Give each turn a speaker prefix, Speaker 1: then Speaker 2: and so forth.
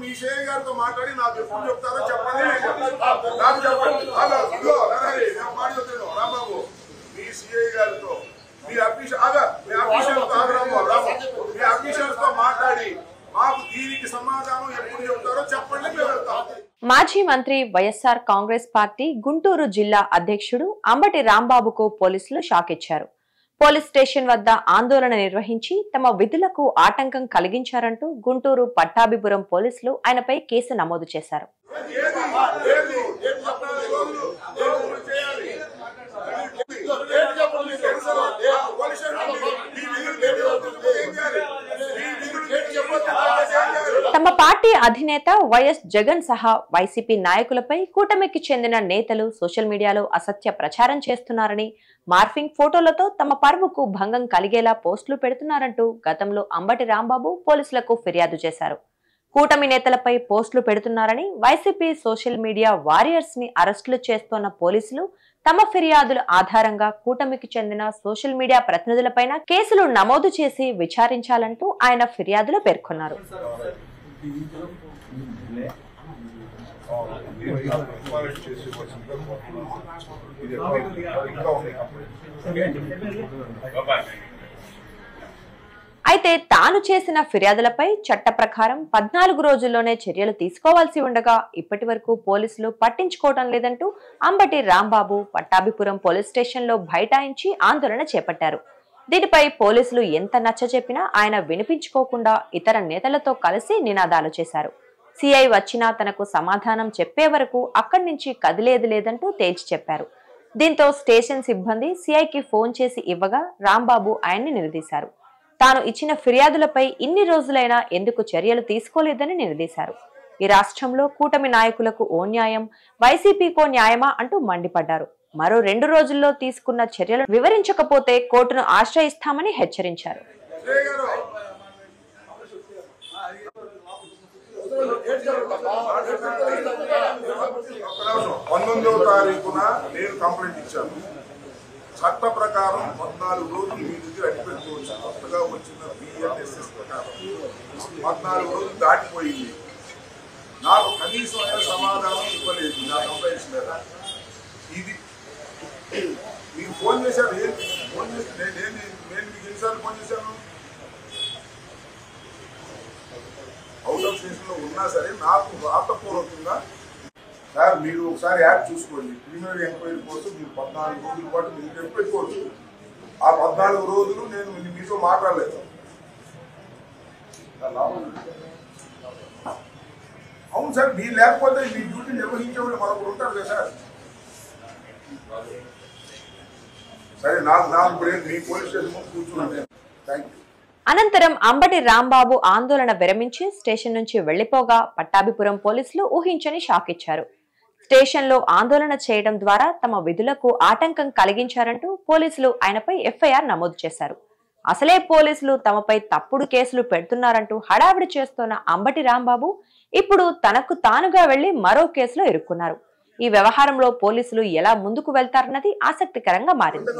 Speaker 1: మీ share గారితో మాట్లాడి నాకు ఎప్పుడు చెప్తారో చెప్పండి. నాకు చెప్పండి. రాంబాబు మీ సిఐ గారితో మీ అఫీషియల్స్ తో మాట్లాడి మాకు దీనికి సమాధానం ఎప్పుడు చెప్తారో చెప్పండి. మేము వెళ్తాం.
Speaker 2: మాజీ మంత్రి వైఎస్ఆర్ కాంగ్రెస్ పార్టీ గుంటూరు జిల్లా అధ్యక్షుడు అంబటి రాంబాబుకు పోలీసులు షాక్ ఇచ్చారు. పోలీస్ స్టేషన్ వద్ద ఆందోళన నిర్వహించి తమ విధులకు ఆటంకం కలిగించారంటూ గుంటూరు పట్టాభిపురం పోలీసులు ఆయనపై కేసు నమోదు చేశారు. తమ పార్టీ అధినేత వైఎస్ జగన్ సహా వైసీపీ నాయకులపై కూటమికి చెందిన నేతలు సోషల్ మీడియాలో అసత్య ప్రచారం చేస్తున్నారని, మార్ఫింగ్ ఫోటోలతో తమ పరువుకు భంగం కలిగేలా పోస్టులు పెడుతున్నారంటూ గతంలో అంబటి రాంబాబు పోలీసులకు ఫిర్యాదు చేశారు. కూటమి నేతలపై పోస్టులు పెడుతున్నారని వైసీపీ సోషల్ మీడియా వారియర్స్ ని అరెస్టులు చేస్తోన్న పోలీసులు తమ ఫిర్యాదుల ఆధారంగా కూటమికి చెందిన సోషల్ మీడియా ప్రతినిధులపైన కేసులు నమోదు చేసి విచారించాలంటూ ఆయన ఫిర్యాదులో పేర్కొన్నారు. అయితే తాను చేసిన ఫిర్యాదులపై చట్ట ప్రకారం 14 రోజుల్లోనే చర్యలు తీసుకోవాల్సి ఉండగా ఇప్పటి వరకు పోలీసులు పట్టించుకోవడం లేదంటూ అంబటి రాంబాబు పట్టాభిపురం పోలీస్ స్టేషన్ లో బైఠాయించి ఆందోళన చేపట్టారు. దీనిపై పోలీసులు ఎంత నచ్చచెప్పినా ఆయన వినిపించుకోకుండా ఇతర నేతలతో కలిసి నినాదాలు చేశారు. సిఐ వచ్చినా తనకు సమాధానం చెప్పే వరకు అక్కడి నుంచి కదిలేది లేదంటూ తేల్చి చెప్పారు. దీంతో స్టేషన్ సిబ్బంది సిఐకి ఫోన్ చేసి ఇవ్వగా రాంబాబు ఆయన్ని నిలదీశారు. తాను ఇచ్చిన ఫిర్యాదులపై ఇన్ని రోజులైనా ఎందుకు చర్యలు తీసుకోలేదని నిలదీశారు. ఈ రాష్ట్రంలో కూటమి నాయకులకు ఓ న్యాయం, వైసీపీకో న్యాయమా అంటూ మండిపడ్డారు. మరో 2 రోజుల్లో తీసుకున్న చర్యలు వివరించకపోతే కోర్టును ఆశ్రయిస్తామని హెచ్చరించారు.
Speaker 1: 19వ తారీఖున నేను కంప్లైంట్ ఇచ్చాను. చట్ట ప్రకారం 14 రోజులు మీ దగ్గర అడ్డుపెట్టుకోవచ్చు. కొత్తగా వచ్చిన బిఎన్ఎస్ఎస్ ప్రకారం 14 రోజులు దాటిపోయింది. నాకు కనీసం సమాధానం ఇవ్వలేదు నా కంప్లైంట్స్ మీద. ఇది మీకు ఫోన్ చేశాను. ఫోన్ చేసి నేను మీకు ఎన్నిసార్లు ఫోన్ చేశాను? అవుట్ ఆఫ్ స్టేషన్లో ఉన్నా సరే నాకు రాతపూర్వకంగా సార్ మీరు ఒకసారి యాప్ చూసుకోండి, ప్రిలిమినరీ ఎంక్వైరీ కోసం మీరు 14 రోజుల పాటు మీరు పెట్టుకోవచ్చు. ఆ 14 రోజులు నేను మీతో మాట్లాడలేదు. అవును సార్, మీరు లేకపోతే మీ డ్యూటీ నిర్వహించేవాళ్ళు మరొకరు ఉంటారు కదా సార్. సరే నాకు మీ పోలీస్ స్టేషన్ కూర్చున్నాను. Thank you.
Speaker 2: అనంతరం అంబటి రాంబాబు ఆందోళన విరమించి స్టేషన్ నుంచి వెళ్లిపోగా పట్టాభిపురం పోలీసులు ఊహించని షాక్ ఇచ్చారు. స్టేషన్లో ఆందోళన చేయడం ద్వారా తమ విధులకు ఆటంకం కలిగించారంటూ పోలీసులు ఆయనపై ఎఫ్ఐఆర్ నమోదు చేశారు. అసలే పోలీసులు తమపై తప్పుడు కేసులు పెడుతున్నారంటూ హడావిడి చేస్తున్న అంబటి రాంబాబు ఇప్పుడు తనకు తానుగా వెళ్లి మరో కేసులో ఇరుక్కున్నారు. ఈ వ్యవహారంలో పోలీసులు ఎలా ముందుకు వెళ్తారన్నది ఆసక్తికరంగా మారింది.